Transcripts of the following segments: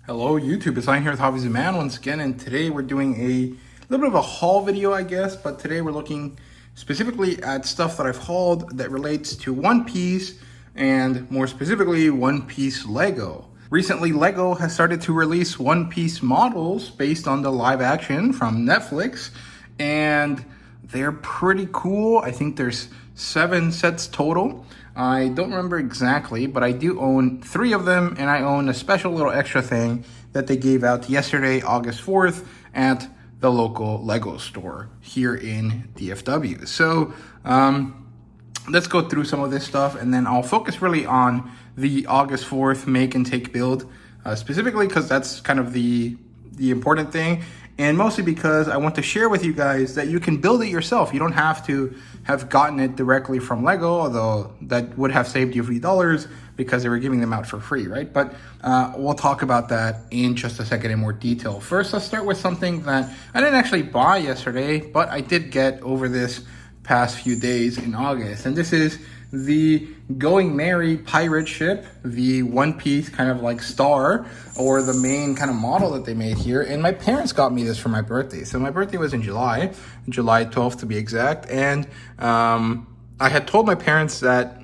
Hello YouTube, it's Ryan here with HobbiesofaMan once again, and today we're doing a little bit of a haul video, I guess, but today we're looking specifically at stuff that I've hauled that relates to One Piece, and more specifically, One Piece Lego. Recently, Lego has started to release One Piece models based on the live action from Netflix, and they're pretty cool. I think there's 7 sets total. I don't remember exactly, but I do own 3 of them, and I own a special little extra thing that they gave out yesterday, August 4th, at the local Lego store here in DFW. So let's go through some of this stuff, and then I'll focus really on the August 4th make and take build, specifically because that's kind of the important thing, and mostly because I want to share with you guys that you can build it yourself. You don't have to have gotten it directly from Lego, although that would have saved you a few dollars because they were giving them out for free, right? But we'll talk about that in just a second in more detail. First, let's start with something that I didn't actually buy yesterday, but I did get over this past few days in August, and this is the Going Merry pirate ship, the One Piece kind of like star, or the main kind of model that they made here. And my parents got me this for my birthday. So my birthday was in July 12th to be exact. And I had told my parents that,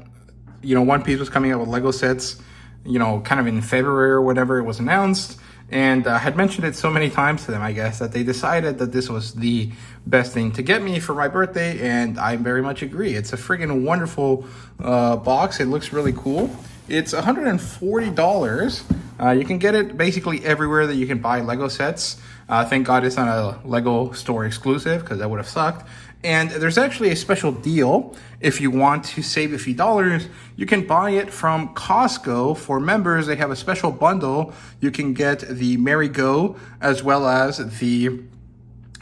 you know, One Piece was coming out with Lego sets, you know, kind of in February or whatever it was announced. And I had mentioned it so many times to them, I guess, that they decided that this was the best thing to get me for my birthday, and I very much agree. It's a friggin' wonderful box. It looks really cool. It's $140. You can get it basically everywhere that you can buy Lego sets. Thank God it's not a Lego store exclusive, because that would have sucked. And there's actually a special deal. If you want to save a few dollars, you can buy it from Costco. For members, they have a special bundle. You can get the Merry-Go as well as the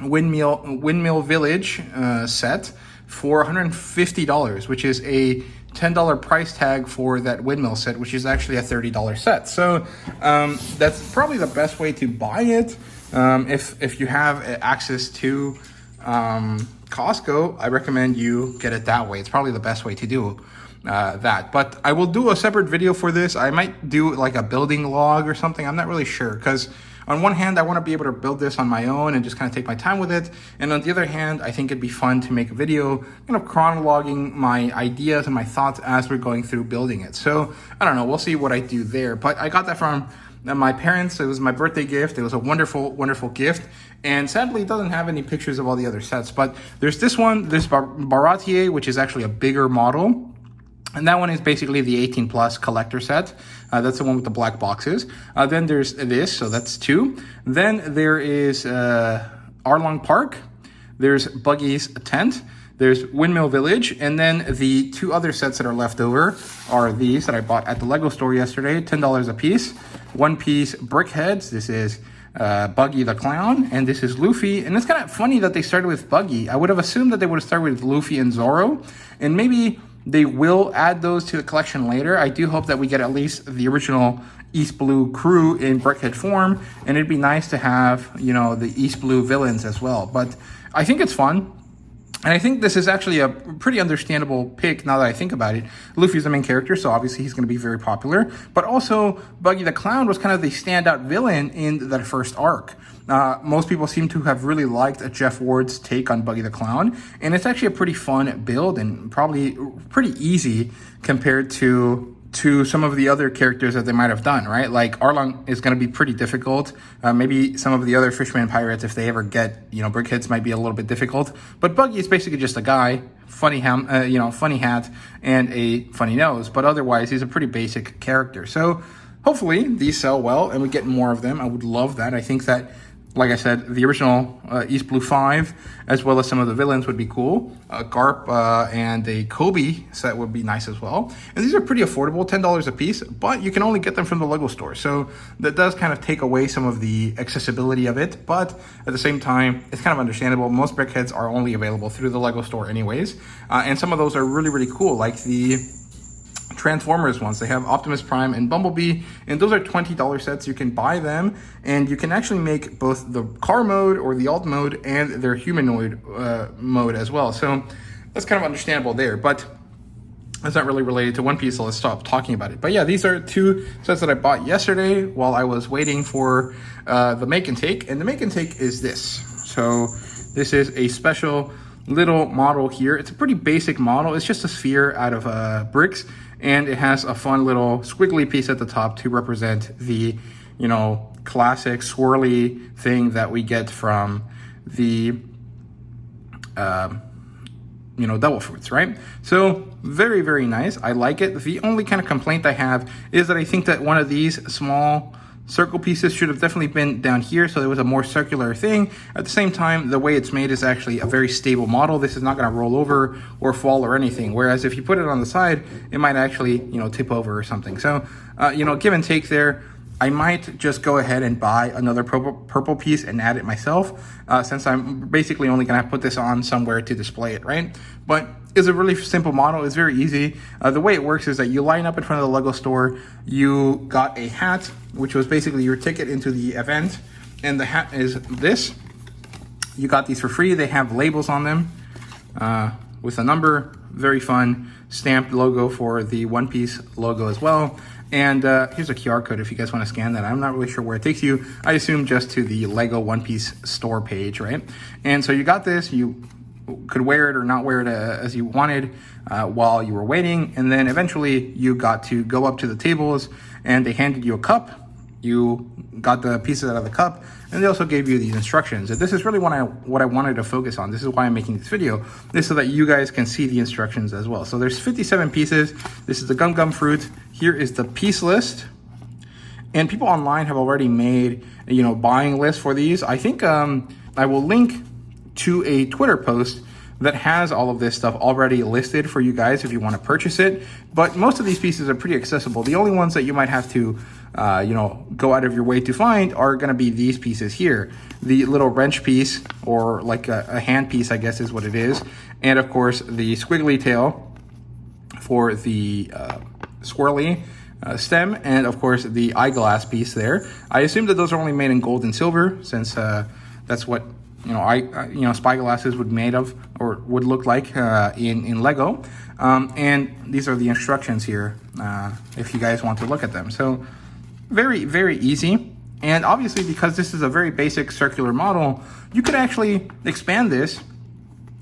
Windmill Village set for $150, which is a $10 price tag for that windmill set, which is actually a $30 set. So that's probably the best way to buy it. If you have access to Costco, I recommend you get it that way. It's probably the best way to do that. But I will do a separate video for this. I might do like a building log or something. I'm not really sure, because on one hand, I want to be able to build this on my own and just kind of take my time with it. And on the other hand, I think it'd be fun to make a video kind of chronologing my ideas and my thoughts as we're going through building it. So I don't know, we'll see what I do there. But I got that from my parents. It was my birthday gift. It was a wonderful, wonderful gift. And sadly, it doesn't have any pictures of all the other sets. But there's this one, this Baratier, which is actually a bigger model. And that one is basically the 18 plus collector set. That's the one with the black boxes. Then there's this, so that's 2. Then there is Arlong Park. There's Buggy's Tent. There's Windmill Village. And then the 2 other sets that are left over are these that I bought at the Lego store yesterday, $10 a piece. One Piece Brickheads. This is Buggy the Clown, and this is Luffy. And it's kind of funny that they started with Buggy. I would have assumed that they would have started with Luffy and Zoro, and maybe they will add those to the collection later. I do hope that we get at least the original East Blue crew in Brickhead form, and it'd be nice to have, you know, the East Blue villains as well. But I think it's fun. And I think this is actually a pretty understandable pick now that I think about it. Luffy's the main character, so obviously he's going to be very popular. But also, Buggy the Clown was kind of the standout villain in that first arc. Most people seem to have really liked Jeff Ward's take on Buggy the Clown. And it's actually a pretty fun build and probably pretty easy compared to some of the other characters that they might have done, right? Like Arlong is going to be pretty difficult. Maybe some of the other fisherman pirates, if they ever get, you know, brickheads, might be a little bit difficult. But Buggy is basically just a guy, funny hat, and a funny nose. But otherwise, he's a pretty basic character. So hopefully these sell well and we get more of them. I would love that. I think that, like I said, the original East Blue 5, as well as some of the villains, would be cool. Garp and a Kobe set would be nice as well. And these are pretty affordable, $10 a piece, but you can only get them from the Lego store. So that does kind of take away some of the accessibility of it. But at the same time, it's kind of understandable. Most brickheads are only available through the Lego store anyways. And some of those are really, really cool, like the Transformers ones. They have Optimus Prime and Bumblebee, and those are $20 sets. You can buy them, and you can actually make both the car mode or the alt mode and their humanoid mode as well. So that's kind of understandable there. But That's not really related to One Piece, so let's stop talking about it. But yeah, these are 2 sets that I bought yesterday while I was waiting for the make and take. And the make and take is this. So this is a special little model here. It's a pretty basic model. It's just a sphere out of bricks, and it has a fun little squiggly piece at the top to represent the, you know, classic swirly thing that we get from the you know, devil fruits, right? So very, very nice. I like it. The only kind of complaint I have is that I think that one of these small circle pieces should have definitely been down here, so there was a more circular thing. At the same time, the way it's made is actually a very stable model. This is not going to roll over or fall or anything, whereas if you put it on the side, it might actually, you know, tip over or something. So you know, give and take there. I might just go ahead and buy another purple piece and add it myself, since I'm basically only going to put this on somewhere to display it, right? But it's a really simple model. It's very easy. The way it works is that you line up in front of the Lego store. You got a hat, which was basically your ticket into the event, and the hat is this. You got these for free. They have labels on them with a number. Very fun stamped logo for the One Piece logo as well. And here's a QR code if you guys want to scan that. I'm not really sure where it takes you. I assume just to the Lego One Piece store page, right? And so you got this. You could wear it or not wear it as you wanted while you were waiting. And then eventually you got to go up to the tables and they handed you a cup. You got the pieces out of the cup, and they also gave you these instructions. And this is really what I wanted to focus on. This is why I'm making this video. This so that you guys can see the instructions as well. So there's 57 pieces. This is the gum fruit. Here is the piece list. And people online have already made, you know, buying lists for these. I think I will link to a Twitter post that has all of this stuff already listed for you guys if you want to purchase it. But most of these pieces are pretty accessible. The only ones that you might have to, you know, go out of your way to find are going to be these pieces here. The little wrench piece, or like a hand piece, I guess is what it is. And of course, the squiggly tail for the swirly stem, and of course the eyeglass piece there. I assume that those are only made in gold and silver, since that's what, you know, spyglasses would made of, or would look like in Lego. And these are the instructions here if you guys want to look at them. So very, very easy. And obviously, because this is a very basic circular model, you could actually expand this.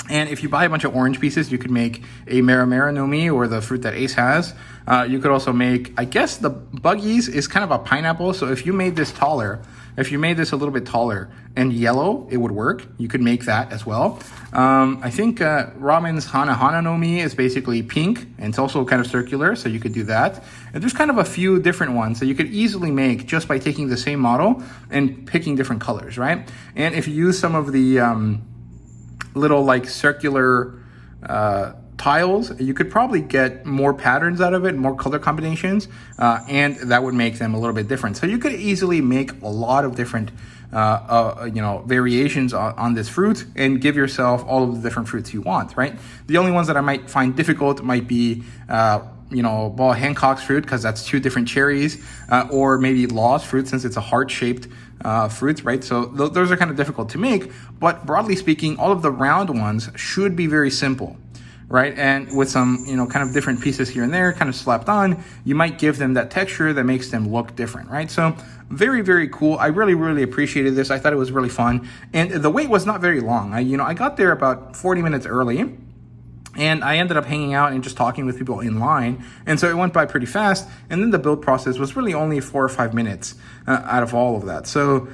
And if you buy a bunch of orange pieces, you could make a Mera no Mi, or the fruit that Ace has. You could also make, I guess the Buggies is kind of a pineapple. So if you made this taller, if you made this a little bit taller and yellow, it would work. You could make that as well. I think Ramen's Hana no Mi is basically pink, and it's also kind of circular, so you could do that. And there's kind of a few different ones that you could easily make just by taking the same model and picking different colors, right? And if you use some of the little like circular tiles, you could probably get more patterns out of it, more color combinations, and that would make them a little bit different. So you could easily make a lot of different you know, variations on this fruit and give yourself all of the different fruits you want, right? The only ones that I might find difficult might be you know, Ball Hancock's fruit, because that's 2 different cherries, or maybe Law's fruit, since it's a heart-shaped fruit, right? So those are kind of difficult to make, but broadly speaking, all of the round ones should be very simple, right? And with some, you know, kind of different pieces here and there kind of slapped on, you might give them that texture that makes them look different, right? So very, very cool. I really, really appreciated this. I thought it was really fun. And the wait was not very long. I got there about 40 minutes early, and I ended up hanging out and just talking with people in line. And so it went by pretty fast. And then the build process was really only 4 or 5 minutes out of all of that. So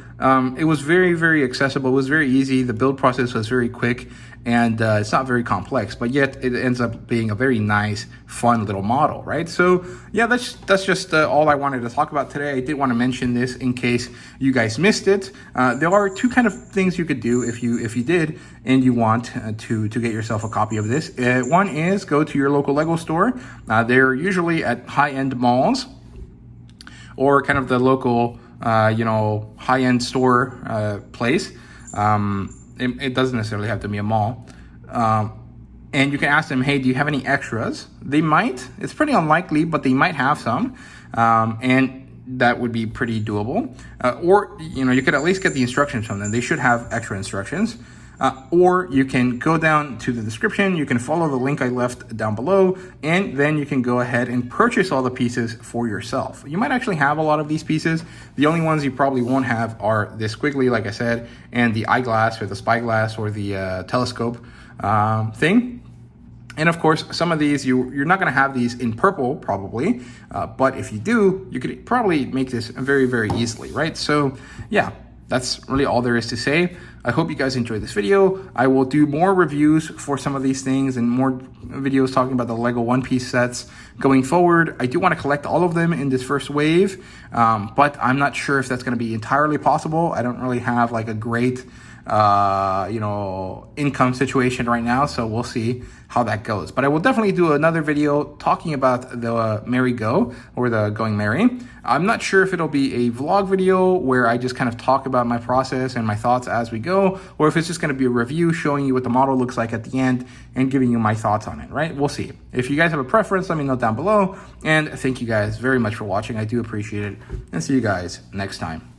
it was very, very accessible. It was very easy. The build process was very quick. And it's not very complex, but yet it ends up being a very nice, fun little model, right? So yeah, that's just all I wanted to talk about today. I did want to mention this in case you guys missed it. There are 2 kind of things you could do if you did and you want to get yourself a copy of this. One is go to your local Lego store. They're usually at high-end malls, or kind of the local you know, high-end store place. It doesn't necessarily have to be a mall. And you can ask them, hey, do you have any extras? They might. It's pretty unlikely, but they might have some. And that would be pretty doable. Or, you know, you could at least get the instructions from them. They should have extra instructions. or you can go down to the description, you can follow the link I left down below, and then you can go ahead and purchase all the pieces for yourself. You might actually have a lot of these pieces. The only ones you probably won't have are the squiggly, like I said, and the eyeglass or the spyglass or the telescope thing. And of course, some of these, you're not gonna have these in purple probably, but if you do, you could probably make this very, very easily, right? So yeah, that's really all there is to say. I hope you guys enjoyed this video. I will do more reviews for some of these things and more videos talking about the Lego One Piece sets going forward. I do want to collect all of them in this first wave, but I'm not sure if that's going to be entirely possible. I don't really have like a great income situation right now, so we'll see how that goes. But I will definitely do another video talking about the Merry Go, or the Going Merry. I'm not sure if it'll be a vlog video where I just kind of talk about my process and my thoughts as we go, or if it's just going to be a review showing you what the model looks like at the end and giving you my thoughts on it, right? We'll see. If you guys have a preference, let me know down below, and thank you guys very much for watching. I do appreciate it, and see you guys next time.